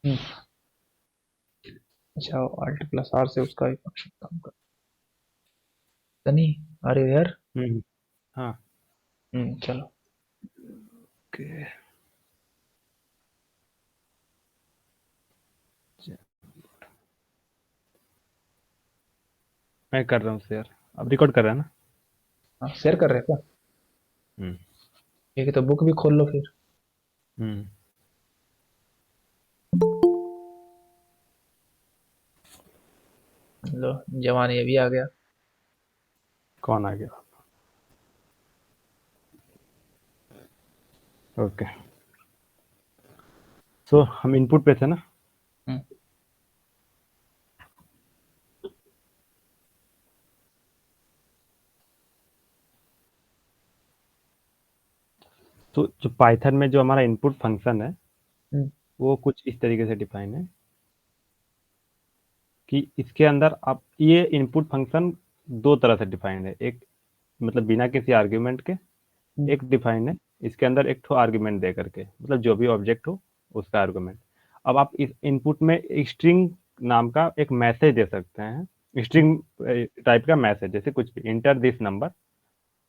हम्म, अच्छा alt plus are से उसका भी फंक्शन काम कर। सनी, अरे यार। हाँ। चलो। ओके, मैं कर रहा हूँ शेयर। अब रिकॉर्ड कर रहा है ना? हाँ, शेयर कर रहे हैं क्या? हम्म। ठीक है, तो बुक भी खोल लो फिर। हम्म। लो, जवान ये भी आ गया। कौन आ गया? ओके। सो हम इनपुट पे थे ना? हम्म, तो जो पाइथन में जो हमारा इनपुट फंक्शन है, हम्म, वो कुछ इस तरीके से डिफाइन है कि इसके अंदर आप ये इनपुट फंक्शन दो तरह से डिफाइंड है। एक मतलब बिना किसी आर्ग्यूमेंट के हम्म, एक डिफाइन है। इसके अंदर एक ठो आर्ग्यूमेंट दे करके, मतलब जो भी ऑब्जेक्ट हो उसका आर्ग्यूमेंट। अब आप इस इनपुट में स्ट्रिंग नाम का एक मैसेज दे सकते हैं, स्ट्रिंग टाइप का मैसेज, जैसे कुछ भी इंटर दिस नंबर।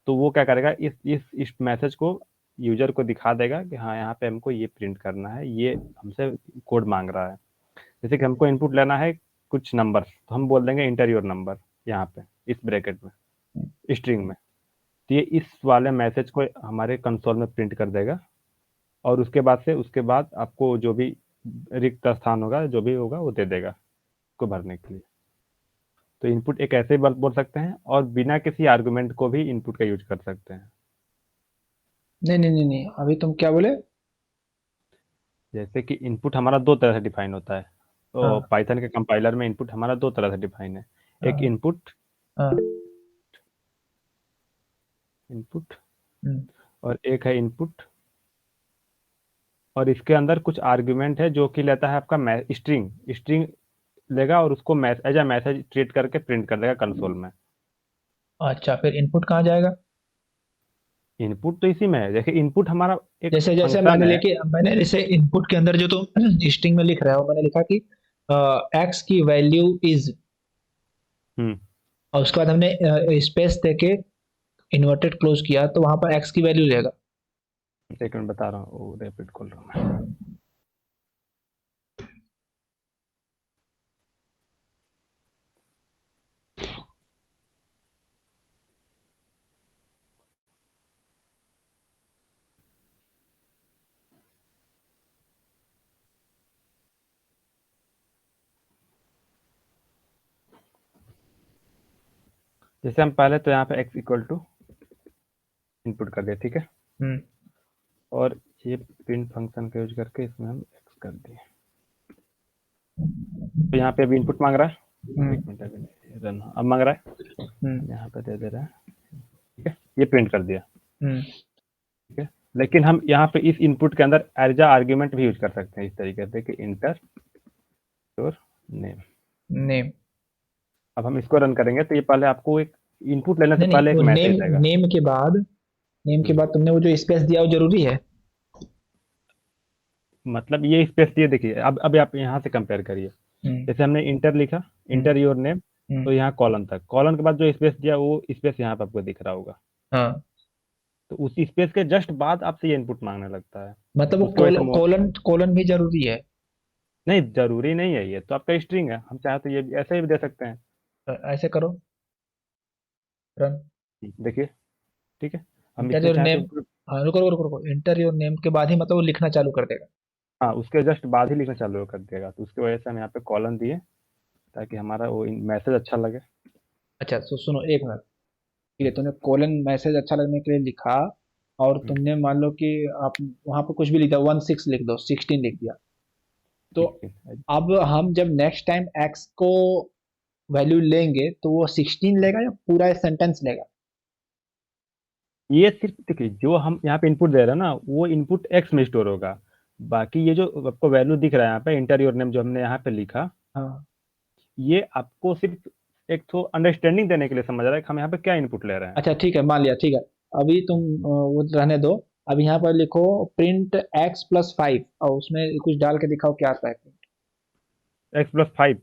तो वो क्या करेगा, इस मैसेज को यूजर को दिखा देगा कि हाँ यहाँ पे हमको ये प्रिंट करना है, ये हमसे कोड मांग रहा है। जैसे कि हमको इनपुट लेना है कुछ नंबर, तो हम बोल देंगे इंटर योर नंबर यहाँ पे इस ब्रैकेट में, स्ट्रिंग में। तो ये इस वाले मैसेज को हमारे कंसोल में प्रिंट कर देगा। और उसके बाद आपको जो भी रिक्त स्थान होगा, जो भी होगा वो दे देगा को भरने के लिए। तो इनपुट एक ऐसे बोल सकते हैं, और बिना किसी आर्गुमेंट को भी इनपुट का यूज कर सकते हैं। नहीं नहीं नहीं नहीं, अभी तुम क्या बोले? जैसे कि इनपुट हमारा दो तरह से डिफाइन होता है। तो हाँ, पाइथन के कंपाइलर में इनपुट हमारा दो तरह से डिफाइन है। एक हाँ, इनपुट हाँ। इनपुट हम्म, और एक है इनपुट। और इसके अंदर कुछ आर्ग्यूमेंट है जो कि लेता है आपका स्ट्रिंग स्ट्रिंग लेगा, और उसको एज अ मैसेज ट्रीट करके प्रिंट कर देगा कंसोल में। अच्छा, फिर इनपुट कहाँ जाएगा? इनपुट तो इसी में है। देखिए, इनपुट हमारा एक जैसे जैसे फंक्शन मैंने है। लेके मैंने जैसे इनपुट के अंदर जो तुम स्ट्रिंग में लिख रहे हो, मैंने लिखा कि एक्स की वैल्यू इज, हम्म। और उसके बाद हमने स्पेस देके इन्वर्टेड क्लोज किया, तो वहां पर एक्स की वैल्यू लेगा। एक मिनट बता रहा हूँ, रैपिड खोल रहा हूँ मैं। जैसे हम पहले तो यहाँ पे x इक्वल टू इनपुट कर दिया, ठीक है। हम्म, और ये प्रिंट फंक्शन का यूज करके इसमें हम x कर दिए। तो यहाँ पे अभी इनपुट मांग रहा है। एक हम्म, मिनट, अभी नहीं रन, अब मांग रहा है। हम्म, हम यहाँ पे दे दे रहे हैं, ठीक है। ये प्रिंट कर दिया, हम्म। ठीक है। लेकिन हम यहाँ पे इस इनपुट के अंदर एज आर्ग्यूमेंट भी यूज कर सकते हैं इस तरीके से कि इंटर योर नेम। नेम। अब हम इसको रन करेंगे तो ये पहले आपको एक इनपुट लेने से नहीं नहीं, पहले एक वो नेम, मैसेज देगा। नेम के बाद, नेम के हम्म, बाद तुमने वो जो स्पेस दिया वो जरूरी है? मतलब ये स्पेस दिए, देखिए अब आप यहाँ से कंपेयर करिए। हम्म, जैसे हमने इंटर लिखा, हम्म, इंटर योर नेम, हम्म। तो यहाँ कॉलन तक, कॉलन के बाद जो स्पेस दिया वो स्पेस यहाँ पे आपको दिख रहा होगा। हाँ, तो उस स्पेस के जस्ट बाद आपसे ये इनपुट मांगने लगता है। मतलब वो उसकी वजह से कोलन कोलन भी जरूरी है? नहीं, जरूरी नहीं है, ये तो आपका स्ट्रिंग है। हम चाहे तो ये भी ऐसे भी दे सकते हैं। ऐसे करो, रन। देखिए, ठीक है। हम इंटर इसमें योर चाहे नेम। तो हाँ, रुको रुको रुको रुको, इंटर योर नेम के बाद ही मतलब वो लिखना चालू कर देगा? हाँ, उसके जस्ट बाद ही लिखना चालू कर देगा। तो उसकी वजह से हम यहाँ पे कॉलन दिए, ताकि हमारा वो मैसेज अच्छा लगे। अच्छा, तो सुनो एक मिनट। ठीक है, तुमने कोलन मैसेज अच्छा लगने के लिए लिखा, और हम्म, तुमने मान लो कि आप वहां पर कुछ भी लिख दिया, 16 लिख दो, 16 लिख दिया, तो ठीक है। अब हम जब नेक्स्ट टाइम एक्स को वैल्यू लेंगे तो वो 16 लेगा या पूरा सेंटेंस लेगा? ये सिर्फ देखिए, जो हम यहाँ पे इनपुट दे रहे हैं ना, वो इनपुट एक्स में स्टोर होगा। बाकी ये जो आपको वैल्यू दिख रहा है यहाँ पे, इंटर योर नेम जो हमने यहाँ पे लिखा, हाँ। ये आपको सिर्फ एक तो अंडरस्टैंडिंग देने के लिए समझ रहा है कि हम यहाँ पे क्या इनपुट ले रहे हैं। अच्छा ठीक है, मान लिया, ठीक है। अभी तुम वो रहने दो। अब यहाँ पर लिखो प्रिंट x+5, और उसमें कुछ डाल के दिखाओ क्या आता है। x प्लस 5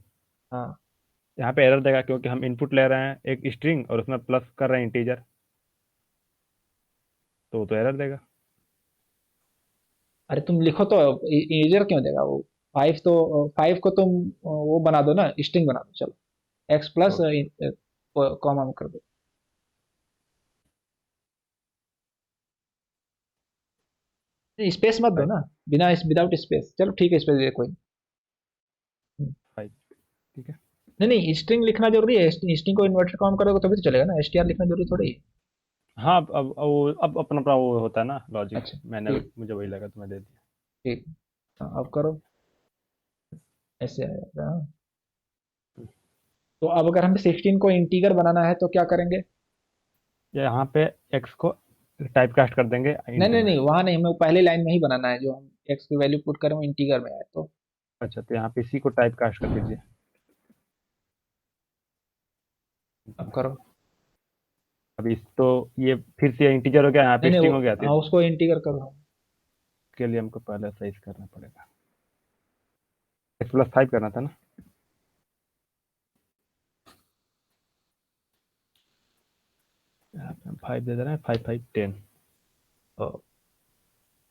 हाँ यहाँ पे एरर देगा क्योंकि हम इनपुट ले रहे हैं एक स्ट्रिंग और उसमें प्लस कर रहे हैं इंटीजर, तो एरर देगा। अरे तुम लिखो तो, इंटीजर क्यों देगा वो? 5 तो, 5 को तुम वो बना दो ना, स्ट्रिंग बना दो, चलो x प्लस ओके। कॉमा में कर दो। स्पेस मत दो 5 ना, बिना विदाउट स्पेस, चलो ठीक है, स्पेस दे कोई नहीं। 5 ठीक है। नहीं नहीं, स्ट्रिंग लिखना जरूरी है, स्ट्रिंग को इन्वर्टेड कॉमा करोगे तभी तो चलेगा ना, str लिखना जरूरी थोड़ी है। हाँ, अब अपना अपना वो होता है ना लॉजिक, अच्छा मैंने ठीक, मुझे वही लगा तो मैं दे दिया। ठीक। हाँ, अब करो, ऐसे आएगा। हाँ। तो अब अगर हमें 16 को इंटीगर बनाना है तो क्या करेंगे? यहाँ पे x को टाइप कास्ट कर देंगे नहीं इंट नहीं में। नहीं, वहां नहीं, हमें पहले लाइन में ही बनाना है, जो हम x की वैल्यू पुट करें वो इंटीगर में आए तो। अच्छा, तो यहाँ पे इसी को टाइप कास्ट कर दीजिए। अब करो। अब इस तो ये फिर से इंटीजर हो गया, यहाँ नहीं पे नहीं वो, स्ट्रिंग हो गया, तो हाँ, उसको इंटीगर करो। इसके लिए हमको पहले साइज करना पड़ेगा। x प्लस 5 करना था ना। यहाँ पे हम 5 दे रहे हैं, 5 5 10। हाँ।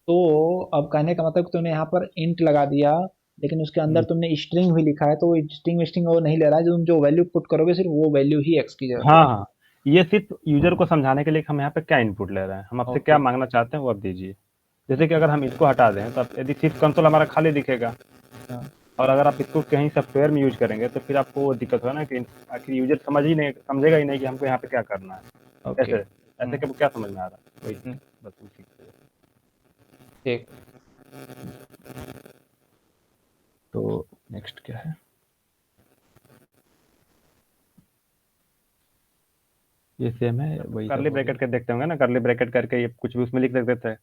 तो अब कहने का मतलब कि तुमने यहाँ पर इंट लगा दिया, लेकिन उसके अंदर तुमने स्ट्रिंग भी लिखा है, तो वो स्ट्रिंग स्ट्रिंग वो नहीं ले रहा है, जो तुम जो वैल्यू पुट करोगे सिर्फ वो वैल्यू ही एक्स की जगह हाँ पुट। हाँ, ये सिर्फ यूजर को समझाने के लिए कि हम यहाँ पे क्या इनपुट ले रहे हैं, हम आपसे क्या ओके। मांगना चाहते हैं वो आप दीजिए। जैसे कि अगर हम इसको हटा दें तो अब यदि सिर्फ कंसोल हमारा खाली दिखेगा, हाँ और अगर आप इसको कहीं सॉफ्टवेयर में यूज करेंगे तो फिर आपको वो दिक्कत होगा ना कि आखिर यूजर समझेगा ही नहीं कि हमको यहाँ पे क्या करना है। ओके। ऐसे ऐसे कि वो क्या समझ में आ रहा है, वही हम्म, बस उसी की वजह से। ठीक। तो नेक्स्ट क्या है, ये सेम है वही करली ब्रैकेट के देखते होंगे ना, करली ब्रैकेट करके ये कुछ भी उसमें लिख देते हैं,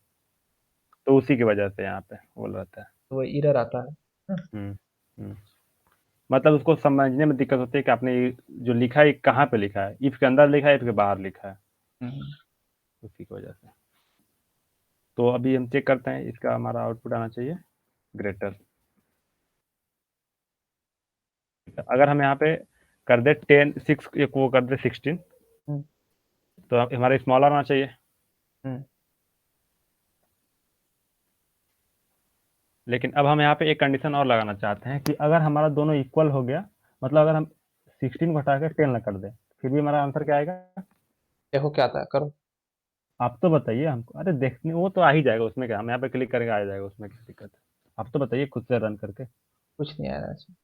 तो उसी की वजह से यहाँ पे बोल रहता है। तो वो एरर आता है। हाँ, हम्म हम्म। मतलब उसको समझने में दिक्कत होती है कि आपने ये जो लिखा है ये कहाँ पे लिखा है, इफ के अंदर लिखा है इफ के बाहर लिखा है, हम्म, उसी की वजह से। तो अभी हम चेक करते हैं, इसका हमारा आउटपुट आना चाहिए ग्रेटर। अगर हम यहाँ पे कर दे 10 6 एक वो कर दे 16, हम्म, तो हमारा स्मॉलर आना चाहिए। हम्म, लेकिन अब हम यहाँ पे एक कंडीशन और लगाना चाहते हैं कि अगर हमारा दोनों इक्वल हो गया, मतलब अगर हम 16 को हटा के 10 कर दें, फिर भी हमारा आंसर क्या आएगा? देखो क्या आता है, करो। आप तो बताइए हमको, अरे देखने वो तो आ ही जाएगा, उसमें क्या, हम यहाँ पे क्लिक करेंगे आ जाएगा, उसमें क्या दिक्कत है? आप तो बताइए खुद से रन करके। कुछ नहीं आ रहा है इसमें।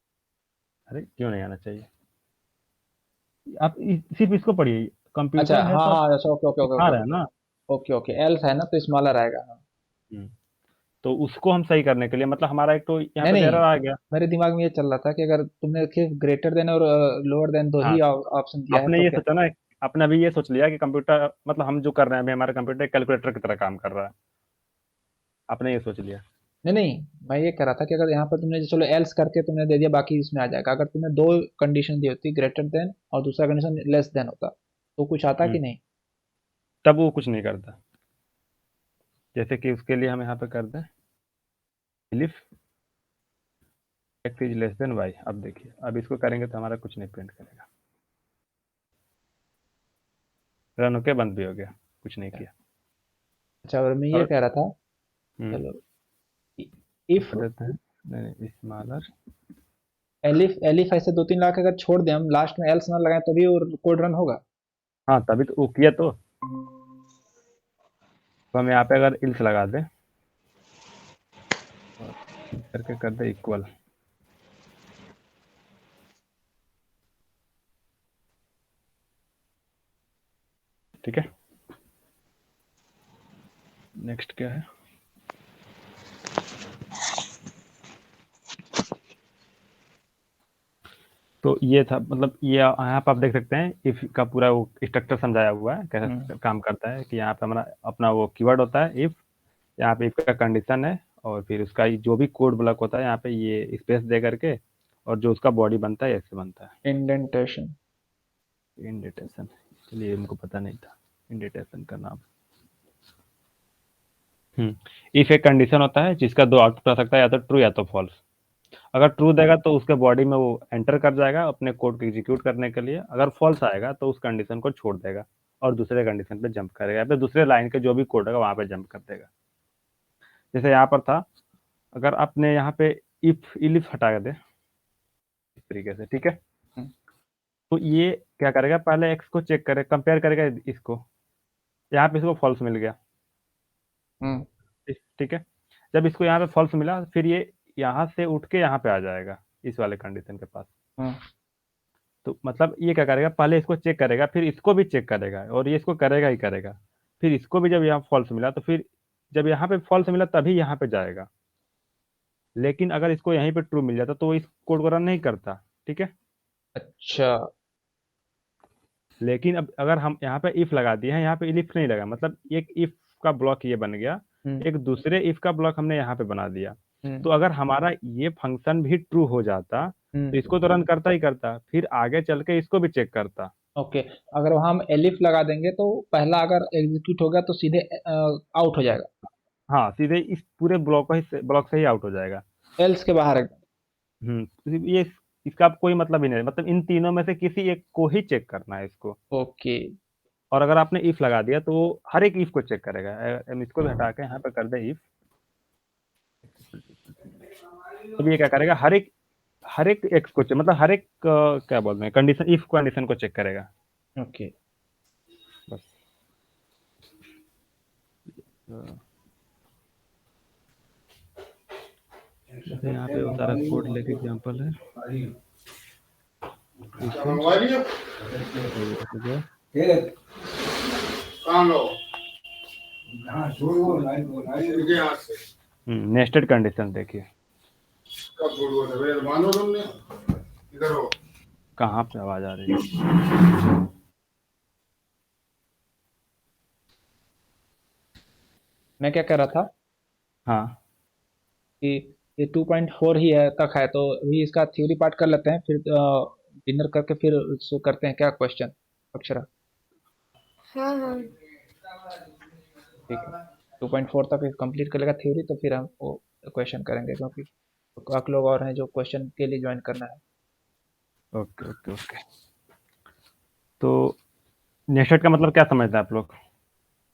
अरे क्यों नहीं आना चाहिए? आप सिर्फ इसको पढ़िए, अच्छा, कंप्यूटर है हाँ तो आप हाँ, अच्छा, ओके ओके ओके दिखा ओके रहे हैं ओके। ना। ओके ओके, एल्स है ना तो स्मॉलर आएगा, हाँ। हम्म, तो उसको हम सही करने के लिए, मतलब हमारा एक तो यहाँ नहीं पे तो नहीं, एरर आ गया। मेरे दिमाग में ये चल रहा था कि अगर तुमने सिर्फ ग्रेटर देन और लोअर देन दो हाँ, ही ऑप्शन दिया है आपने तो ये क्या। सोचा ना, आपने अभी ये सोच लिया कि कंप्यूटर मतलब हम जो कर रहे हैं अभी, हमारा कंप्यूटर कैलकुलेटर की तरह काम कर रहा है, आपने ये सोच लिया। नहीं नहीं, मैं ये कह रहा था कि अगर यहाँ पर तुमने चलो एल्स करके तुमने दे दिया, बाकी इसमें आ जाएगा, अगर तुमने दो कंडीशन दी होती, ग्रेटर देन और दूसरा कंडीशन लेस देन होता, तो कुछ आता कि नहीं? तब वो कुछ नहीं करता। जैसे कि उसके लिए हम यहाँ पे कर दें if x is less than y, अब देखिए अब इसको करेंगे तो हमारा कुछ नहीं प्रिंट करेगा। रन होके बंद भी हो गया, कुछ नहीं किया। अच्छा, और मैं ये और कह रहा था, हम्म, चलो, कर इफ देते हैं, नहीं स्मॉलर। एलिफ एलिफ ऐसे दो तीन लाख अगर छोड़ दें हम, लास्ट में एल्स ना लगाएं, तो भी वो कोड रन होगा। हाँ तभी तो वो किया, तो हम यहाँ पे अगर इल्स लगा दें और करके कर दे इक्वल, ठीक है। नेक्स्ट क्या है? तो ये था, मतलब ये यहाँ पे आप देख सकते हैं इफ का पूरा वो स्ट्रक्चर समझाया हुआ है हम्म, कैसे काम करता है, कि यहाँ पे हमारा अपना वो कीवर्ड होता है इफ, यहाँ पे इफ का कंडीशन है, और फिर उसका जो भी कोड ब्लॉक होता है यहाँ पे ये स्पेस दे करके, और जो उसका बॉडी बनता है ऐसे बनता है, इंडेंटेशन। इंडेटेशन। चलिए इनको पता नहीं था इंडेटेशन का नाम। इफ एक कंडीशन होता है जिसका दो आउटपुट आ सकता है, या तो ट्रू या तो फॉल्स। अगर ट्रू देगा तो उसके बॉडी में वो एंटर कर जाएगा अपने कोड को एग्जीक्यूट करने के लिए, अगर फॉल्स आएगा तो उस कंडीशन को छोड़ देगा और दूसरे कंडीशन पे जंप करेगा, या फिर दूसरे लाइन के जो भी कोड होगा वहां पे जंप कर देगा। जैसे यहाँ पर था, अगर आपने यहाँ पे इफ इलिफ हटा दे इस तरीके से, ठीक है, हम्म, तो ये क्या करेगा, पहले एक्स को चेक करे, कंपेयर करेगा इसको, यहाँ पे इसको फॉल्स मिल गया, हम्म, ठीक है, जब इसको यहाँ पे फॉल्स मिला फिर ये यहाँ से उठ के यहाँ पे आ जाएगा इस वाले कंडीशन के पास। हम्म, तो मतलब ये क्या करेगा, पहले इसको चेक करेगा फिर इसको भी चेक करेगा, और ये इसको करेगा ही करेगा, फिर इसको भी जब यहाँ फॉल्स मिला तो फिर जब यहाँ पे फॉल्स मिला तभी यहाँ पे जाएगा, लेकिन अगर इसको यहीं पे ट्रू मिल जाता तो वो इस कोड को रन नहीं करता, ठीक है। अच्छा, लेकिन अब अगर हम यहाँ पे इफ लगा दिए हैं, यहाँ पे इफ नहीं लगा, मतलब एक इफ का ब्लॉक ये बन गया, हम्म, एक दूसरे इफ का ब्लॉक हमने यहाँ पे बना दिया, हम्म, तो अगर हमारा ये फंक्शन भी ट्रू हो जाता तो हम्म, इसको तो रन करता ही करता, फिर आगे चल के इसको भी चेक करता। ओके। अगर वहाँ हम एलिफ लगा देंगे तो पहला अगर एग्जीक्यूट हो गया तो सीधे आउट हो जाएगा, हाँ, सीधे इस पूरे ब्लॉक से ही आउट हो जाएगा। एल्स के बाहर एकदम। ये इसका अब कोई मतलब ही नहीं, मतलब इन तीनों में से किसी एक को ही चेक करना है इसको। ओके। और अगर आपने इफ लगा दिया तो वो हर एक इफ को चेक करेगा। हम इसको भी हटा के यहाँ पे कर दे इफ, तो ये क्या करेगा, हर एक एक्स को मतलब हर एक क्या बोलते हैं कंडीशन, इफ कंडीशन को चेक करेगा ओके। बस। जैसे यहाँ पे वो सारा कोड लेके एग्जांपल है, नेस्टेड कंडीशन देखिए कहाँ पे आवाज आ रही है। मैं क्या कह रहा था हाँ कि ये 2.4 ही है तक है, तो अभी इसका थ्योरी पार्ट कर लेते हैं, फिर डिनर करके फिर इसको करते हैं क्या क्वेश्चन अक्षरा। हाँ हाँ ठीक है, 2.4 तक कंप्लीट कर लेगा थ्योरी, तो फिर हम वो क्वेश्चन करेंगे, क्योंकि काफी लोग और हैं जो क्वेश्चन के लिए ज्वाइन करना है। Okay okay okay. तो नेस्टेड का मतलब क्या समझते हैं आप लोग?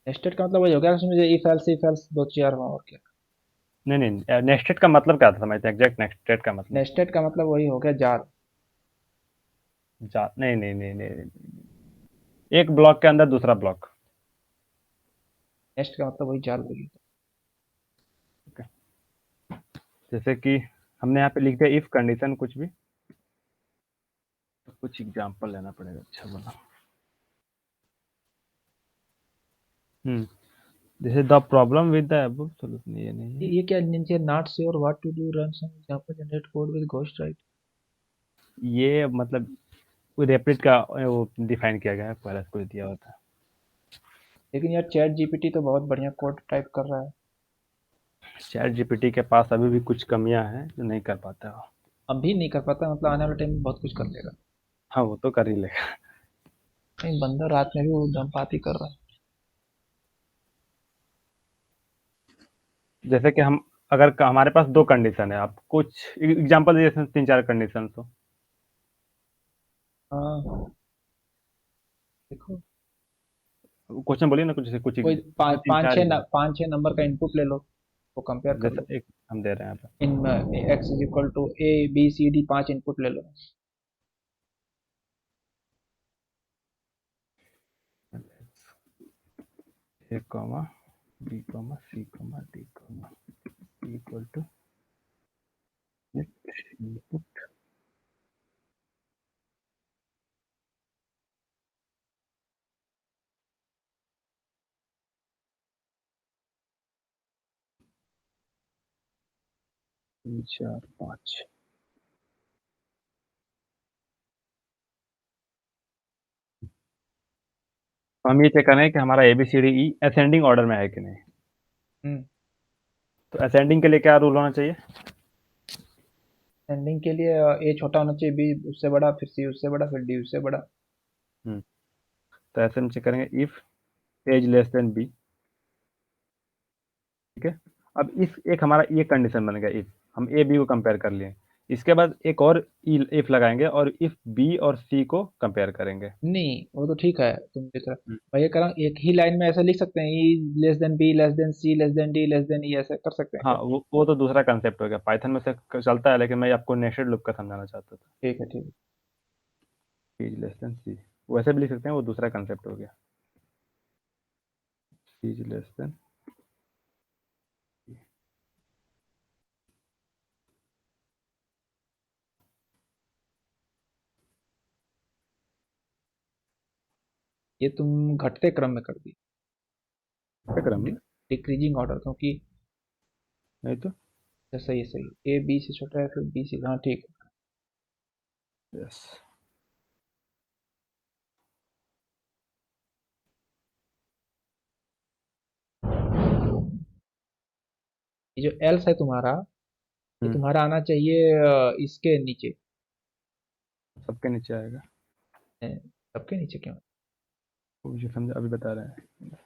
नेस्टेड का मतलब वही हो गया, उसमें इफ एल्स दो चार हुआ और क्या। नहीं नहीं, नेस्टेड का मतलब क्या समझते हैं, एग्जैक्ट नेस्टेड का मतलब? नेस्टेड का मतलब वही हो गया जाल। नहीं नहीं नहीं नहीं नहीं। एक ब्लॉक के अंदर दूसरा ब्लॉक। नेस्ट का मतलब वही जाल वही। जैसे कि हमने यहाँ पे लिख दिया इफ कंडीशन कुछ भी, तो कुछ एग्जांपल लेना पड़ेगा, अच्छा बोला। जैसे the problem with the above solution, ये नहीं है, ये क्या नीचे not sure what to do run some example generate code with ghost right. ये मतलब रेपिड का वो डिफाइन किया गया है, पहले कुछ दिया होता है। लेकिन यार चैट जीपीटी तो बहुत बढ़िया कोड टाइप कर रहा है। चैट जीपीटी के पास अभी भी कुछ कमियां हैं जो नहीं कर पाता है। अभी नहीं कर पाता, मतलब आने वाले टाइम में बहुत कुछ कर लेगा। हाँ वो तो कर ही लेगा। नहीं, बंदा रात में भी वो दमपाती कर रहा है। जैसे कि हम अगर हमारे पास दो कंडीशन है, आप कुछ एग्जांपल दीजिए, तीन चार कंडीशन हो। हाँ, देखो क्वेश्चन बोलिए ना कुछ, जैसे कुछ कोई तीन चार पाँच छः नंबर का इनपुट ले लो, वो कंपेयर कर लो। जैसे एक हम दे रहे हैं यहाँ इन X is equal to A B C D, पांच इनपुट ले लो। पे, A comma B comma C comma D comma equal to input तीन चार पाँच। तो हम ये चेक कर रहे हैं कि हमारा एबीसीडी ई असेंडिंग ऑर्डर में है कि नहीं। हम्म। तो असेंडिंग के लिए क्या रूल होना चाहिए? एंडिंग के लिए ए छोटा होना चाहिए, बी उससे बड़ा, फिर सी उससे बड़ा, फिर डी उससे बड़ा। हम्म, तो ऐसे हम चेक करेंगे if a is less than b, ठीक है। अब इस एक हमारा ये कंडीशन बन गया, इफ हम ए बी को कंपेयर कर लिए, इसके बाद एक और इफ लगाएंगे और इफ बी और सी को कंपेयर करेंगे। नहीं वो तो ठीक है, तुम लिख रहे हम्म, मैं ये कर रहा हूँ, एक ही लाइन में ऐसा लिख सकते हैं, E less than B less than C less than D less than E, ऐसा कर सकते हैं हाँ क्या? वो तो दूसरा कंसेप्ट हो गया, पाइथन में से चलता है, लेकिन मैं आपको नेस्टेड लूप का समझाना चाहता था। ठीक है ठीक है। बी लेस देन सी वैसे भी लिख सकते हैं, वो दूसरा कंसेप्ट हो गया। सी लेस देन ये तुम घटते क्रम में कर दी, क्रम में, डिक्रीजिंग ऑर्डर, क्योंकि नहीं तो सही है सही, ए बी से छोटा है फिर बी से, हाँ ठीक है। यस। ये जो एल्स है तुम्हारा, ये हम्म, तुम्हारा आना चाहिए इसके नीचे। सबके नीचे आएगा। है, सबके नीचे क्यों? वो मुझे समझ अभी बता रहे हैं।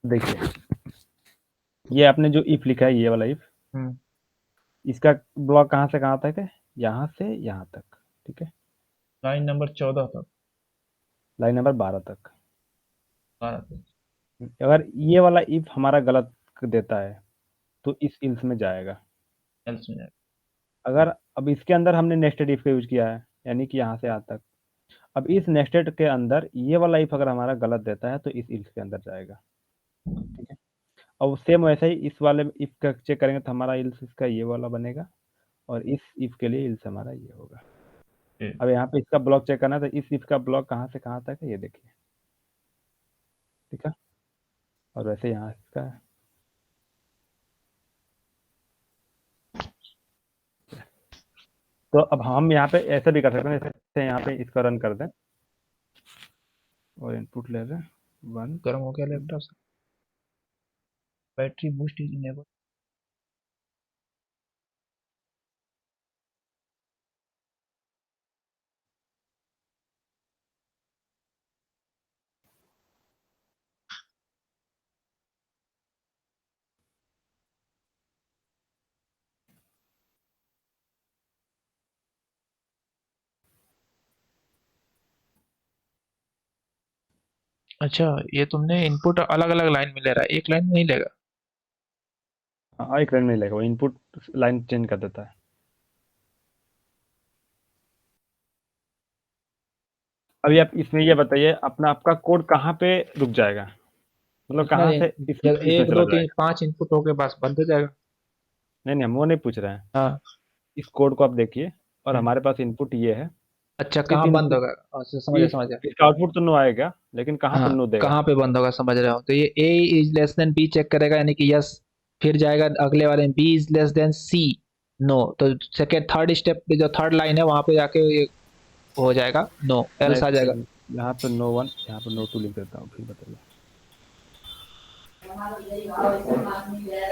देखिए, ये आपने जो इफ लिखा है, ये वाला इफ, हम्म, इसका ब्लॉक कहाँ से कहाँ तक है? यहाँ से यहाँ तक, ठीक है। लाइन नंबर 14 तक। लाइन नंबर 12 तक। 12 तक। अगर ये वाला इफ हमारा गलत देता है तो इस इल्स में जाएगा। एल्स में जाएगा। अगर अब इसके अंदर हमने नेस्टेड इफ का यूज किया है, यानी कि यहाँ से यहाँ तक, अब इस नेस्टेड के अंदर ये वाला इफ अगर हमारा गलत देता है तो इस इल्स के अंदर जाएगा, ठीक है। अब सेम वैसे ही इस वाले इफ का चेक करेंगे तो हमारा इल्स इसका ये वाला बनेगा, और इस इफ के लिए इल्स हमारा ये होगा। अब यहाँ पे इसका ब्लॉक चेक करना है, तो इस इफ का ब्लॉक कहाँ से कहाँ तक है ये देखिए, ठीक है। और वैसे यहाँ इसका है। तो अब हम यहाँ पे ऐसे भी कर सकते हैं, जैसे यहाँ पे इसका रन कर दें और इनपुट ले लें 1। गर्म हो गया लैपटॉप से, बैटरी बूस्ट इज इनेबल। अच्छा, ये तुमने इनपुट अलग अलग लाइन में ले रहा है, एक लाइन में नहीं लेगा? हाँ, एक रन नहीं लगेगा, वो इनपुट लाइन चेंज कर देता है। अभी आप इसमें ये बताइए, अपना आपका कोड कहाँ पे रुक जाएगा, मतलब इतना कहाँ से इस जब इसमें एक चला दो तीन जाएगा? 5 इनपुट हो गए बस बंद हो जाएगा। नहीं नहीं, हम वो नहीं पूछ रहे हैं। हाँ। इस कोड को आप देखिए, और हम्म, हमारे पास इनपुट ये है। अच्छा इस कहाँ बंद इनपुट होगा? अच्छा समझ गया इस समझ गया। इसका आउटपुट तो नो आएगा, लेकिन कहाँ पे हाँ, नो देगा? कहाँ पे बंद होगा समझ रहे हो, तो ये A is less than B check करेगा, यानी कि यस, फिर जाएगा अगले वाले में B is less than C, no, तो सेकेंड थर्ड स्टेप पे जो थर्ड लाइन है वहां पे जाके ये हो जाएगा नो, मैं एल्स आ जाएगा। यहाँ पे नो 1, यहाँ पे नो 2 लिख देता हूँ, फिर बताइए।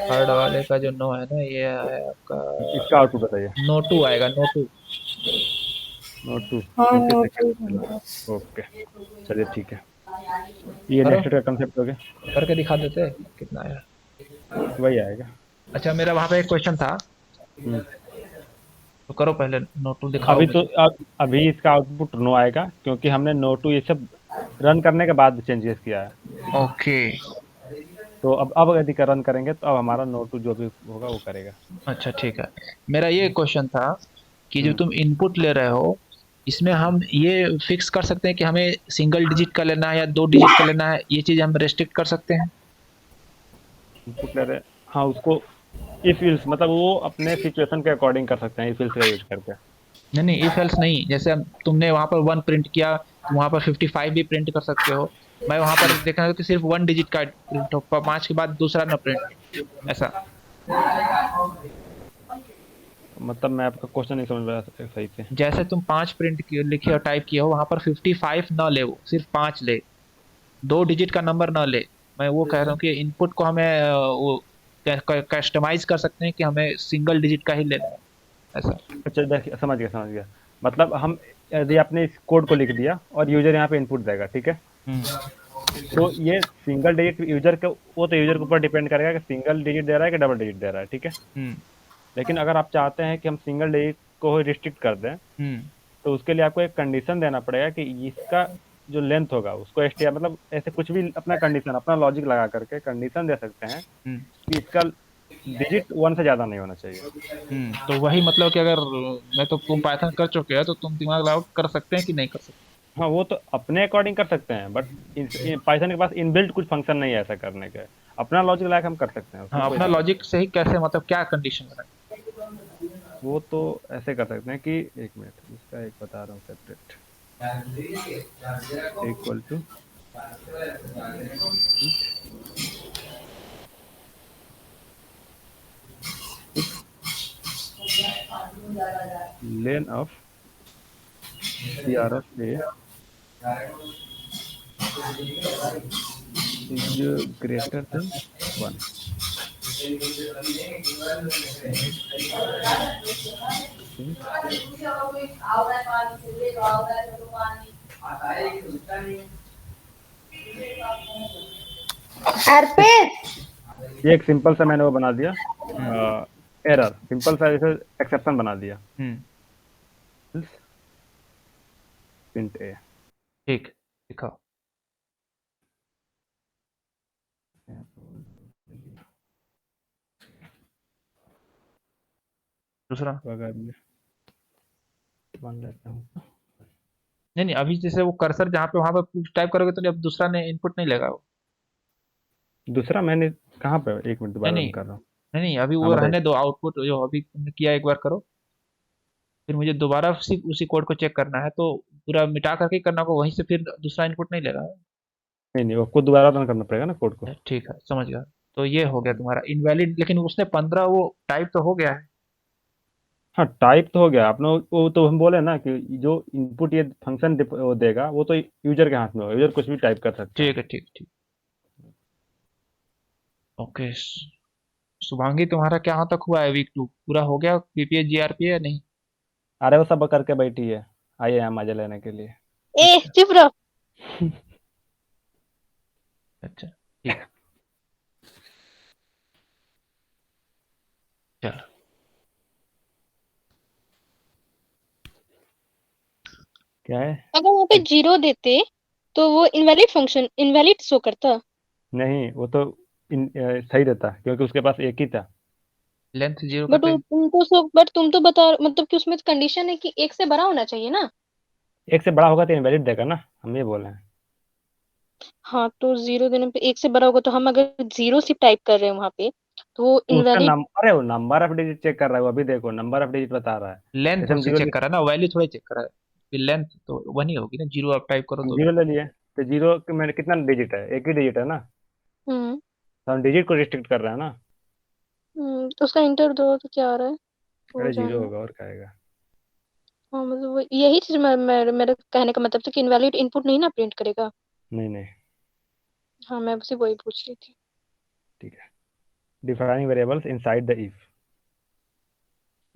थर्ड वाले का जो नो है ना, ये है आपका इसका आउटपुट बताइए। नो टू आएगा, नो टू। नो 2। हाँ ओके, नोट सेकंड टू चलो। ओके, चलिए ठीक है। ये करो, नेस्टेड का कंसेप्ट हो गया। करके दिखा देते हैं कितना आया। वही आएगा। अच्छा मेरा वहां पे एक क्वेश्चन था, हम्म। तो करो पहले, नो टू दिखाओ अभी तो मुझे। अभी इसका आउटपुट नो आएगा, क्योंकि हमने नो 2 ये सब रन करने के बाद चेंजेस किया है, ठीक है। ओके। तो अब यदि रन करेंगे तो अब हमारा नो 2 जो भी होगा वो करेगा। अच्छा ठीक है, मेरा ये क्वेश्चन था कि जो हम्म। तुम इनपुट ले रहे हो, इसमें हम ये फिक्स कर सकते हैं कि हमें सिंगल डिजिट का लेना है या 2 डिजिट का लेना है, ये चीज हम रेस्ट्रिक्ट कर सकते हैं? इनपुट ले रहे, हाँ, उसको इफ इल्स मतलब वो अपने सिचुएशन के अकॉर्डिंग कर सकते हैं, इफ इल्स का यूज करके। नहीं नहीं, इफ एल्स नहीं, जैसे तुमने वहां पर 1 प्रिंट किया, तुम वहां पर 55 भी प्रिंट कर सकते हो। मैं वहां पर देखना कि सिर्फ 1 डिजिट का प्रिंट हो, 5 के बाद दूसरा ना प्रिंट, ऐसा। मतलब मैं आपका क्वेश्चन नहीं समझ पाया सही से। जैसे तुम 5 प्रिंट किए, लिखे और टाइप किए हो, वहां पर 55 ना ले, वो सिर्फ 5 ले, 2 डिजिट का नंबर ना ले। मैं वो कह रहा हूँ कि इनपुट को हमें वो कस्टमाइज कर सकते हैं कि हमें सिंगल डिजिट का ही लेना है, ऐसा। अच्छा देखिए, समझ गया। मतलब हम यदि आपने इस कोड को लिख दिया और यूजर यहाँ पे इनपुट देगा, ठीक है, हम्म तो ये सिंगल डिजिट यूजर के, वो तो यूजर के ऊपर डिपेंड करेगा कि सिंगल डिजिट दे रहा है कि डबल डिजिट दे रहा है, ठीक है। हम्म लेकिन अगर आप चाहते हैं कि हम सिंगल डिजिट को रिस्ट्रिक्ट कर दें, हम्म तो उसके लिए आपको एक कंडीशन देना पड़ेगा कि इसका जो लेंथ होगा उसको एसटीआर, मतलब ऐसे कुछ भी अपना कंडीशन, अपना लॉजिक लगा करके कंडीशन दे सकते हैं हम्म कि इसका डिजिट 1 से ज़्यादा नहीं होना चाहिए। तो वही मतलब कि अगर मैं तो तुम पाइथन कर चुके हो तो तुम दिमाग लगाओ कर सकते हैं कि नहीं कर सकते। हाँ, वो तो अपने अकॉर्डिंग कर सकते हैं, बट पाइथन के पास इनबिल्ट कुछ फंक्शन नहीं है ऐसा करने के। अपना लॉजिक लगा के हम कर सकते हैं, उसमें हाँ, कोई अपना दिक्कत लॉजिक से ही कैसे, मतलब क्या कंडीशन लगाए। नहीं। वो तो ऐसे कर सकते हैं कि, एक मिनट, इसका एक बता रहा हूँ separate, equal two lane of CRF A is greater than 1। ये एक सिंपल सा मैंने वो बना दिया, हम्म एरर, सिंपल सा जैसे एक्सेप्शन बना दिया, हम्म प्रिंट ए। ठीक, दिखाओ। दूसरा। तो अगर मैं मान लेता हूँ, नहीं नहीं, अभी जैसे वो कर्सर जहाँ पे वहां पर टाइप करोगे तो अब दूसरा ने इनपुट नहीं लेगा वो। दूसरा मैंने कहाँ पे, एक मिनट नहीं दोबारा नहीं रन कर रहा हूँ। नहीं नहीं, अभी हाँ वो बताइए। रहने दो, आउटपुट जो अभी तुमने किया एक बार करो। फिर मुझे दोबारा उसी कोड को चेक करना है, तो पूरा मिटा करके ही करना होगा, वहीं से फिर दूसरा इनपुट नहीं ले रहा है। नहीं नहीं, आपको दोबारा रन करना पड़ेगा ना कोड को। ठीक है, समझ गया। तो ये हो गया तुम्हारा इनवैलिड, लेकिन उसने 15 वो टाइप तो हो गया है। हाँ, टाइप तो हो गया आपने, वो तो हम बोले ना कि जो इनपुट ये फंक्शन वो देगा, वो तो यूजर के हाथ में होगा, यूजर कुछ भी टाइप कर सकता है। ठीक है, ठीक ठीक। ओके। शुभांगी, तुम्हारा क्या यहाँ तक हुआ है, वीक 2 पूरा हो गया, पीपीए जीआरपी या नहीं? अरे वो सब करके बैठी है, आई है मजा लेने के लिए। ए अच्छा चुप रहो। अच्छा, ठीक। चलो। क्या है? अगर वहाँ पे जीरो देते तो वो इनवैलिड फंक्शन इनवैलिड शो करता। नहीं, वो तो सही रहता क्योंकि उसके पास एक ही था। लेंथ जीरो बट करते हैं। तुम तो बता मतलब कि उसमें कंडीशन है कि एक से बड़ा होना चाहिए ना। एक से बड़ा होगा तो इनवैलिड देगा ना, हम ये बोल रहे हैं। हाँ, तो जीरो देने पे एक से बड़ा होगा, तो हम अगर जीरो सिर्फ टाइप कर रहे हैं वहां पे तो वो तो उसका इनवैलिड। नंबर है, वो नंबर ऑफ डिजिट चेक कर रहा है, वो अभी देखो नंबर ऑफ डिजिट बता रहा है। लेंथ जैसे हम उससे जीरो चेक करा ना, वैल्यू थोड़ी चेक करा है। फिर लेंथ तो वही होगी ना, जीरो आप टाइप करो तो भी। जीरो ले लिए, तो जीरो में कितना डिजिट है, एक ही डिजिट है ना, हम्म तो हम डिजिट को रिस्ट्रिक्ट कर रहे हैं ना। तो उसका इंटर दो तो क्या आ रहा है वो अरे जीरो जानना। होगा और क्या आएगा। हाँ, मतलब यही चीज मेरे कहने का मतलब था कि इनवैलिड इनपुट नहीं ना प्रिंट करेगा। नहीं नहीं, हाँ, मैं उसे वही पूछ रही थी। ठीक है। Defining variables inside the if.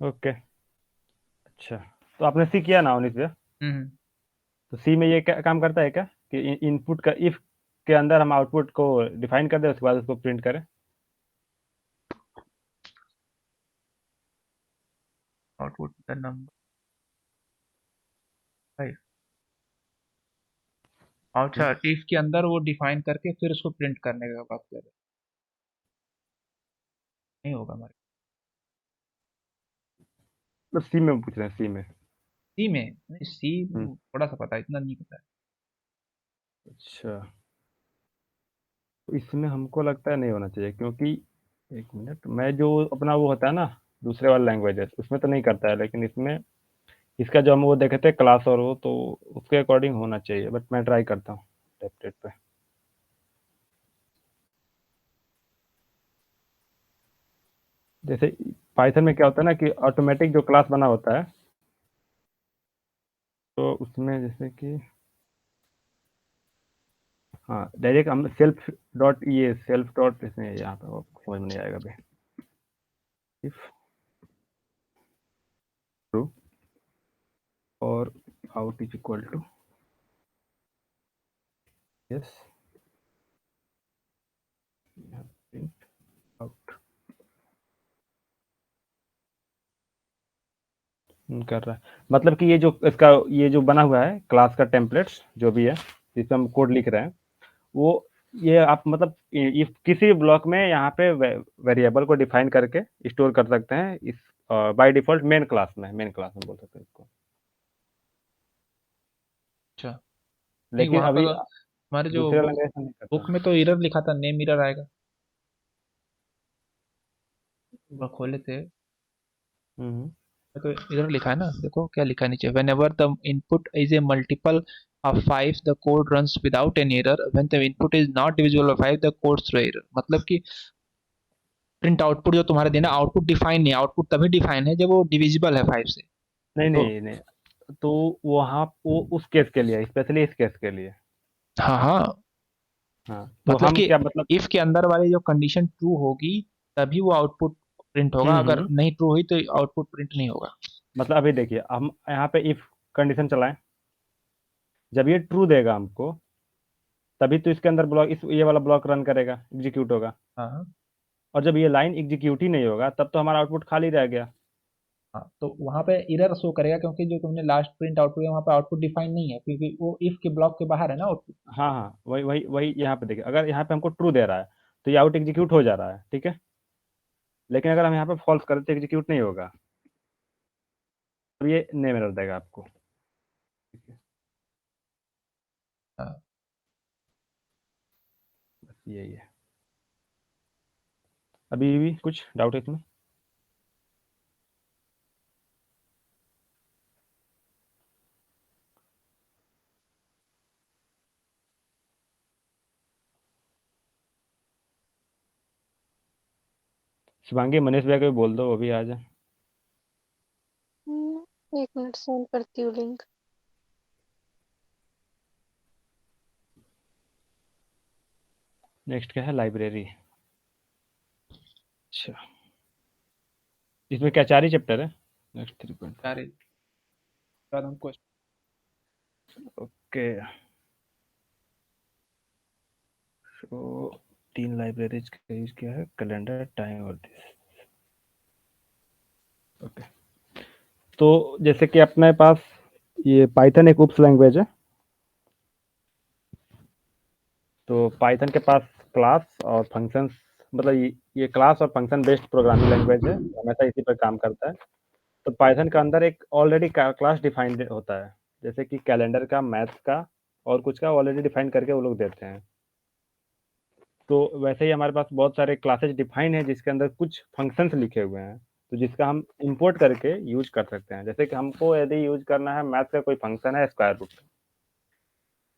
Okay. अच्छा, तो आपने सी किया ना उन्नीस पे, हम्म तो सी में ये क्या काम करता है क्या कि इनपुट का इफ के अंदर हम आउटपुट को डिफाइन कर दें, उसके बाद उसको प्रिंट करें। Output the number. अच्छा, इफ के अंदर वो डिफाइन करके फिर उसको प्रिंट करने का बात कर रहे हैं। नहीं होगा हमारे। तो सी में पूछ रहे हैं, सी में। सी में नहीं, सी हम्म, थोड़ा सा पता है, इतना नहीं पता है। अच्छा, तो इसमें हमको लगता है नहीं होना चाहिए क्योंकि, एक मिनट, मैं जो अपना वो होता है ना दूसरे वाले लैंग्वेजेस उसमें तो नहीं करता है, लेकिन इसमें इसका जो हम वो देखे थे क्लास और वो, तो उसके अकॉर्डिंग होना चाहिए, बट मैं ट्राई करता हूँ टेस्ट पे। जैसे पाइथन में क्या होता है ना कि ऑटोमेटिक जो क्लास बना होता है, तो उसमें जैसे कि हाँ, डायरेक्ट हम सेल्फ डॉट ये सेल्फ डॉट इसमें यहाँ पे आपको समझ में नहीं आएगा अभी। इफ ट्रू और out is equal to yes print out कर रहा है। मतलब कि ये जो इसका ये जो बना हुआ है क्लास का टेम्पलेट्स जो भी है जिसमें हम कोड लिख रहे हैं, वो ये आप मतलब इफ किसी भी ब्लॉक में यहाँ पे वेरिएबल को डिफाइन करके स्टोर कर सकते हैं इस बाय डिफॉल्ट मेन क्लास में बोल सकते हैं इसको। अच्छा, नहीं लेकिन वहां अभी पर हमारे जो दूसरे लैंग्वेज में नहीं बुक करता। में तो एरर लिखा था, नेम एरर आएगा। वह खोले थे हम्म तो एरर लिखा है ना, देखो क्या लिखा है नीचे, whenever the input is a multiple of 5 the code runs without an error, when the input is not divisible of 5 the code throw error. मतलब कि प्रिंट आउटपुट जो तुम्हारे देना, आउटपुट डिफाइन नहीं, आउटपुट तभी डिफाइन है जब वो डिविजिबल है 5 से। नहीं तो नहीं नहीं, तो वहाँ वो उस केस के लिए स्पेशली इस केस के लिए। हाँ हाँ, हाँ, तो मतलब हम कि क्या मतलब इफ के अंदर वाली जो कंडीशन ट्रू होगी तभी वो आउटपुट प्रिंट होगा, अगर हम्म, नहीं ट्रू हुई तो आउटपुट प्रिंट नहीं होगा। मतलब अभी देखिए हम यहाँ पे इफ कंडीशन चलाएं, जब ये ट्रू देगा हमको तभी तो इसके अंदर ब्लॉक इस ये वाला ब्लॉक रन करेगा, एग्जीक्यूट होगा। हाँ हाँ और जब ये लाइन एग्जीक्यूट ही नहीं होगा तब तो हमारा आउटपुट खाली रह गया। हाँ, तो वहां पे एरर शो करेगा क्योंकि जो तुमने लास्ट प्रिंट आउटपुट है वहां पे आउटपुट डिफाइन नहीं है, क्योंकि वो इफ के ब्लॉक के बाहर है ना आउटपुट। हाँ हाँ, वही वही वही यहाँ पे देखिए, अगर यहाँ पे हमको ट्रू दे रहा है तो ये आउट एग्जीक्यूट हो जा रहा है, ठीक है। लेकिन अगर हम यहाँ पे फॉल्स करें तो एग्जीक्यूट नहीं होगा, अब ये नेम एरर देगा आपको। ठीक है, हाँ, बस यही है। अभी भी कुछ डाउट है इसमें? शिवांगी मनीष भैया को भी बोल दो वो भी आ जाए। 1 मिनट सेंड करती हूँ लिंक। नेक्स्ट क्या है, लाइब्रेरी। अच्छा, इसमें क्या 4 ही चैप्टर है? नेक्स्ट 3.5। सारे बाद हमको ओके, तो 3 लाइब्रेरीज का यूज किया है, कैलेंडर, टाइम और दिस। ओके, तो जैसे कि अपने पास ये पाइथन एक उप्स लैंग्वेज है, तो पाइथन के पास क्लास और फंक्शंस, मतलब ये क्लास और फंक्शन बेस्ड प्रोग्रामिंग लैंग्वेज है, हमेशा इसी पर काम करता है। तो पाइथन का अंदर एक ऑलरेडी क्लास डिफाइंड होता है, जैसे कि कैलेंडर का, मैथ्स का और कुछ का ऑलरेडी डिफाइन करके वो लोग देते हैं। तो वैसे ही हमारे पास बहुत सारे क्लासेस डिफाइन है जिसके अंदर कुछ फंक्शंस लिखे हुए हैं, तो जिसका हम इंपोर्ट करके यूज कर सकते हैं। जैसे कि हमको यदि यूज करना है मैथ का कोई फंक्शन है स्क्वायर रूट,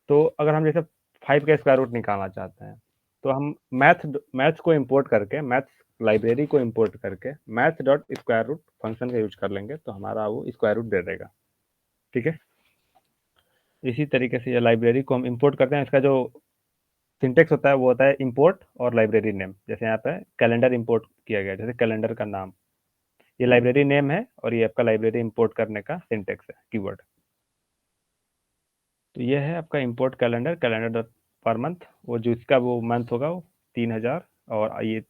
तो अगर हम जैसे 5 का स्क्वायर रूट निकालना चाहते हैं तो हम मैथ्स को इंपोर्ट करके, मैथ्स लाइब्रेरी को इंपोर्ट करके math dot square root function का यूज कर लेंगे तो हमारा वो स्क्वायर रूट दे देगा। ठीक है, इसी तरीके से ये लाइब्रेरी को हम इंपोर्ट करते हैं, इसका जो सिंटेक्स होता है वो होता है इंपोर्ट और लाइब्रेरी नेम। जैसे यहाँ पे कैलेंडर इंपोर्ट किया गया, जैसे कैलेंडर का नाम, ये लाइब्रेरी नेम है और ये आपका लाइब्रेरी इंपोर्ट करने का सिंटेक्स है, कीवर्ड। तो ये है आपका import calendar, calendar per month, वो जो इसका वो मंथ होगा वो 3000, और ये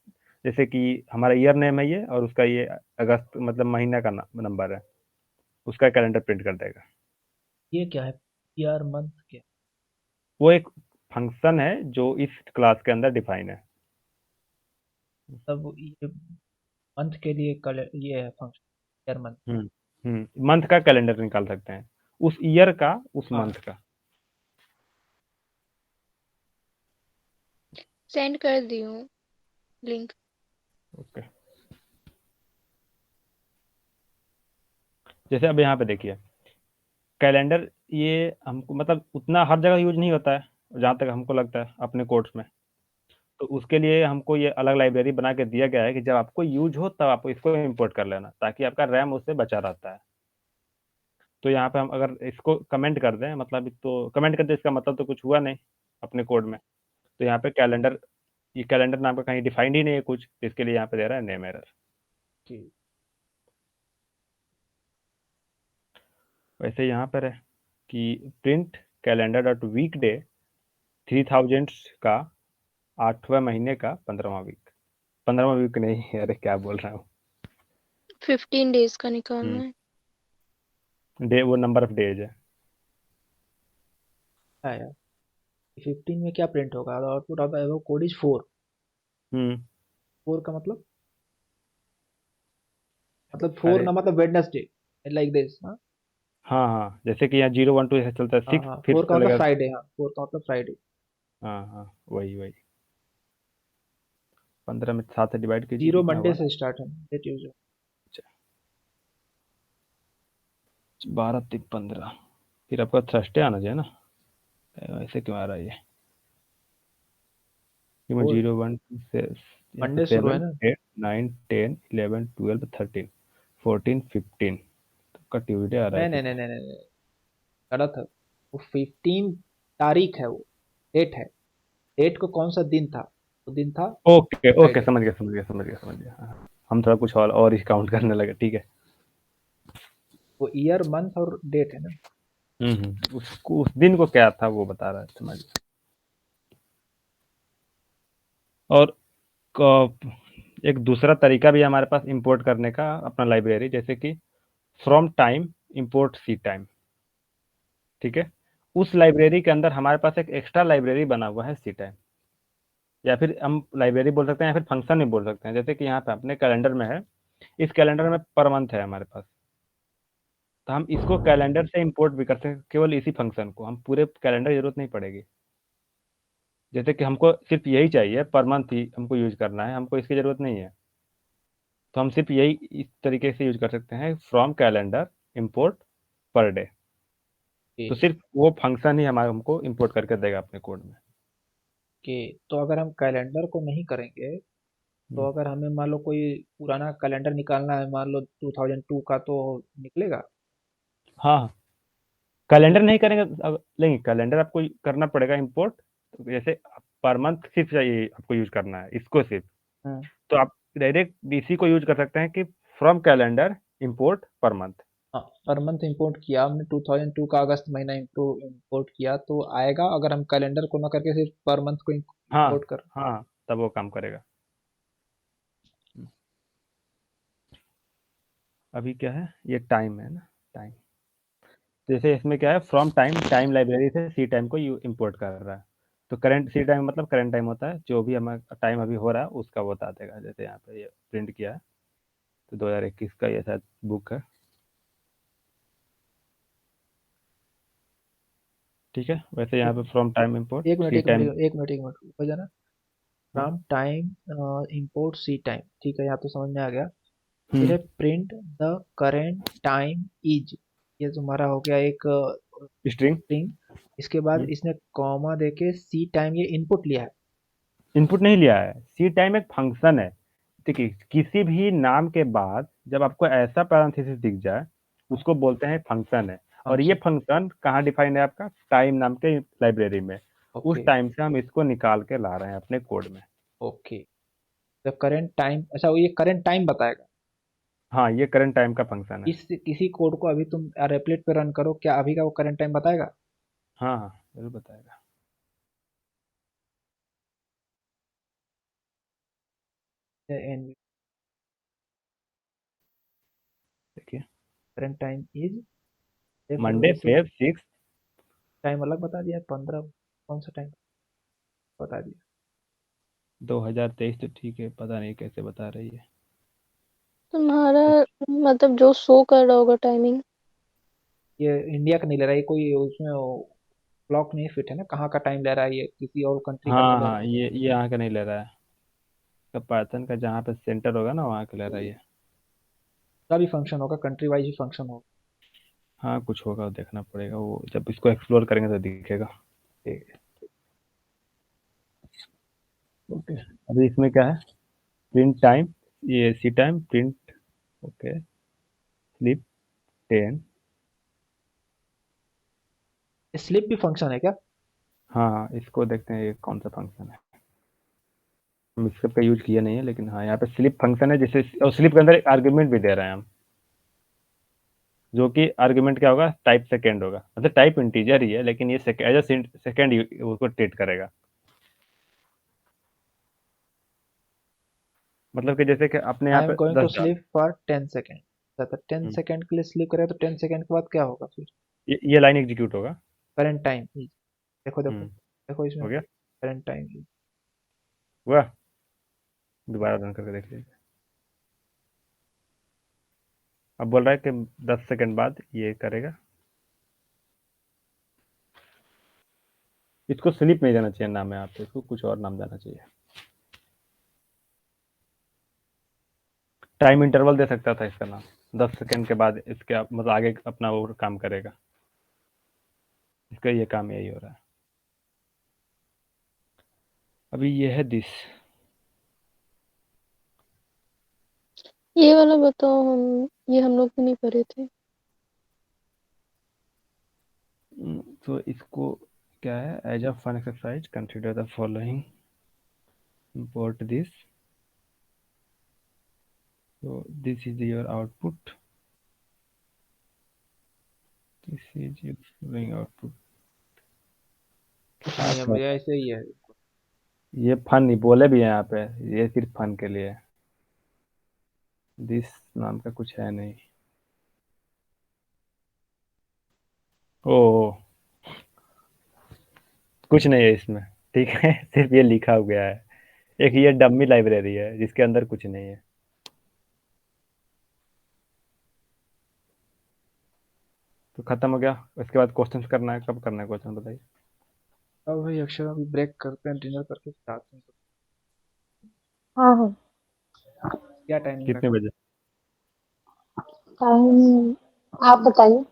जैसे कि हमारा ईयर नेम है ये, और उसका ये अगस्त मतलब महीना का नंबर है, उसका कैलेंडर प्रिंट कर देगा। ये क्या है, ईयर मंथ क्या, वो एक फंक्शन है जो इस क्लास के अंदर डिफाइन है। तब ये मंथ के लिए कल ये है फंक्शन, ईयर मंथ। मंथ का कैलेंडर निकाल सकते हैं, उस ईयर का, उस हाँ, मंथ का। सेंड कर दी हूँ लिंक। ओके, जैसे अब यहाँ पे देखिए कैलेंडर, ये हमको मतलब उतना हर जगह यूज नहीं होता है जहाँ तक हमको लगता है अपने कोर्स में। तो उसके लिए हमको ये अलग लाइब्रेरी बना के दिया गया है कि जब आपको यूज हो तब आप इसको इंपोर्ट कर लेना, ताकि आपका रैम उससे बचा रहता है। तो यहाँ पे हम अगर इसको कमेंट कर दें, मतलब तो कमेंट कर दें इसका मतलब तो कुछ हुआ नहीं, अपने कोड में, तो यहाँ पे कैलेंडर, ये कैलेंडर नाम का कहीं डिफाइंड ही नहीं है कुछ, इसके लिए यहाँ पे दे रहा है नेम एरर। ठीक। वैसे यहाँ पर है कि print calendar dot weekday 3000 का 8वें महीने का 15वां वीक, 15वां वीक नहीं, अरे क्या बोल रहा हूँ, 15 डेज का निकालना है। डे वो नंबर ऑफ डेज है। है यार, 15 में क्या प्रिंट होगा, output of the code is 4। हम्म 4 का मतलब 4 अरे ना, मतलब वेडनेसडे, लाइक दिस। हाँ हाँ हाँ, जैसे कि यहाँ 0 1 2 ऐसे चलता है, हाँ 6 हाँ, फिर 4 का मतलब चलेगा। फ्राइडे। हाँ, 4 का मतलब फ्राइडे। हाँ हाँ, वही वही, 15 में 7 से डिवाइड कीजिए, 0 कितना मंडे हुआ, से स्टार्ट है, मंडे ट्यूजडे। 12 3 15, फिर आपका थर्सडे आना चाहिए ना, ऐसे क्यों आ रहा है ये, क्यों, 4 0 1 2 से यहाँ पे मंडे शुरू है 7 ना। 8 9 10 11 12 13 14 15, तो का ट्यूसडे आ रहा है नहीं नहीं फिर। नहीं नहीं नहीं नहीं, गलत है। वो 15 तारीख है, वो डेट है। डेट को कौन सा दिन था, वो दिन था ओके ओके, फ्राइडे। समझ गया समझ गया समझ गया समझ गया, हाँ। हम थोड़ा कुछ और ही काउंट करने लगे, ठीक है। वो ईयर मंथ और डेट है ना। उसको उस दिन को क्या था वो बता रहा है, समझ गया। और एक दूसरा तरीका भी है हमारे पास इंपोर्ट करने का अपना लाइब्रेरी, जैसे कि from time import c time, ठीक है। उस लाइब्रेरी के अंदर हमारे पास एक एक्स्ट्रा लाइब्रेरी बना हुआ है सी टाइम, या फिर हम लाइब्रेरी बोल सकते हैं, या फिर फंक्शन भी बोल सकते हैं। जैसे कि यहाँ पे अपने कैलेंडर में है, इस कैलेंडर में पर मंथ है हमारे पास, तो हम इसको कैलेंडर से इंपोर्ट भी कर सकते हैं, केवल इसी फंक्शन को, हम पूरे कैलेंडर की जरूरत नहीं पड़ेगी। जैसे कि हमको सिर्फ यही चाहिए, पर मंथ ही हमको यूज करना है, हमको इसकी जरूरत नहीं है, तो हम सिर्फ यही इस तरीके से यूज कर सकते हैं, from calendar import per day. तो कि सिर्फ वो फंक्शन ही हमारे हमको इंपोर्ट करके देगा अपने कोड में। कि तो अगर हम कैलेंडर को नहीं करेंगे, तो हम्म, अगर हमें मान लो कोई पुराना कैलेंडर निकालना है, मान लो 2002 का, तो निकलेगा। हाँ, कैलेंडर नहीं करेंगे लेकिन कैलेंडर आपको करना पड़ेगा इंपोर्ट, तो जैसे पर मंथ सिर्फ चाहिए आपको यूज करना है इसको सिर्फ, हाँ तो आप डायरेक्ट इसी को यूज कर सकते हैं कि from calendar import per month. हाँ, पर मंथ इंपोर्ट किया हमने, 2002 का अगस्त महीना इंपोर्ट किया, तो आएगा अगर हम कैलेंडर को ना करके सिर्फ पर मंथ को हाँ इंपोर्ट कर। हाँ, तब वो काम करेगा। अभी क्या है, ये टाइम है ना, टाइम, जैसे इसमें क्या है, फ्रॉम टाइम, टाइम लाइब्रेरी से सी टाइम को इंपोर्ट कर रहा है, तो करंट सी टाइम मतलब करंट टाइम होता है, जो भी हमारा टाइम अभी हो रहा है उसका वो बता देगा। जैसे यहाँ पे ये प्रिंट किया है, तो 2021 का ये शायद बुक है, ठीक है। वैसे यहाँ एक पे फ्रॉम टाइम इंपोर्ट एक मिनट सी एक मिनट टाइम। एक मिनट हो जाना। From time import c time, ठीक है, यहाँ तो समझ में आ गया। फिर है print the current time is, ये तुम्हारा हो गया एक स्ट्रिंग। स्ट्रिंग। इसके बाद इसने कॉमा देके सी टाइम ये इनपुट लिया है। इनपुट नहीं लिया है, सी टाइम एक फंक्शन है। देखिए, किसी भी नाम के बाद जब आपको ऐसा पैरेंथेसिस दिख जाए, उसको बोलते हैं फंक्शन है। और ये फंक्शन। फंक्शन कहाँ डिफाइन है, आपका टाइम नाम के लाइब्रेरी में। उस ओके टाइम से हम इसको निकाल के ला रहे हैं अपने कोड में। ओके। द करेंट टाइम, अच्छा, वो ये करेंट टाइम बताएगा। हाँ, ये करंट टाइम का फंक्शन है। इस किसी कोड को अभी तुम रेपलेट पे रन करो, क्या अभी का वो करंट टाइम बताएगा? हाँ हाँ, जरूर बताएगा। देखिए, करंट टाइम इज, देख लो मंडे वैसे। फेब 6। टाइम अलग बता दिया, 15 कौन सा टाइम बता दिया। 2023, तो ठीक है, पता नहीं कैसे बता रही है। तुम्हारा मतलब जो शो कर रहा होगा टाइमिंग। ये इंडिया का नहीं ले रहा, ये कोई उसमें क्लॉक नहीं फिट है ना, कहाँ का टाइम ले रहा है, ये किसी और कंट्री का नहीं हाँ ले रहा। हाँ, ये यहाँ का नहीं ले रहा है, का पाइथन का जहाँ पे सेंटर होगा ना, वहाँ का ले रहा है ये। का भी फंक्शन होगा, कंट्री वाइज ही फंक्शन होगा। हाँ, कुछ होगा, देखना पड़ेगा, वो जब इसको एक्सप्लोर करेंगे तो दिखेगा। ठीक है। ओके, अभी इसमें क्या है, प्रिंट टाइम, ये C time print, okay, sleep 10। Sleep भी फंक्शन है क्या? हाँ, इसको देखते हैं ये कौन सा फंक्शन है। हम इसके पे यूज किया नहीं है, लेकिन हाँ यहाँ पे स्लिप फंक्शन है, जिसे और स्लिप के अंदर एक आर्ग्यूमेंट भी दे रहे हैं हम, जो कि आर्ग्यूमेंट क्या होगा, टाइप सेकेंड होगा। मतलब टाइप इंटीजर ही है, लेकिन ये एज अ सेकेंड उसको ट्रीट करेगा। मतलब कि जैसे कि अपने यहाँ आई एम पे गोइंग टू 10 डाल। Sleep for 10 second. तो 10 सेकेंड के लिए स्लीप करेगा तो 10 सेकेंड के बाद क्या होगा फिर? ये लाइन एग्जीक्यूट होगा। Current time. देखो देखो हम्म, देखो इसमें हो गया। Current time. हुआ। दोबारा रन करके देख लीजिए। अब बोल रहा है कि 10 सेकंड बाद ये करेगा। इसको स्लिप नहीं देना चाहिए नाम है, आपको इसको कुछ और नाम देना चाहिए। टाइम इंटरवल दे सकता था इसका नाम, 10 सेकंड के बाद इसके मतलब आगे अपना वो काम करेगा। इसका ये काम यही हो रहा है। अभी ये है दिस। ये वाला बताओ, ये हम लोग भी नहीं पढ़े थे। तो इसको क्या है, as a fun exercise consider the following, import this. So this is your output. This is your following output. कुछ नहीं है मुझे, ऐसे ही है। ये फन नहीं बोले भी हैं यहाँ पे, ये सिर्फ फन के लिए। दिस नाम का कुछ है नहीं। ओ, कुछ नहीं है इसमें, ठीक है। सिर्फ ये लिखा हो गया है। एक ये डम्मी लाइब्रेरी है जिसके अंदर कुछ नहीं है। तो खत्म हो गया। इसके बाद क्वेश्चंस करना है, कब करना है क्वेश्चन बताइए। अब भाई अक्षर अभी ब्रेक करते हैं, डिनर करके चाहते हैं। हाँ हाँ। क्या टाइमिंग कितने रखें? बजे? टाइम आप बताइए।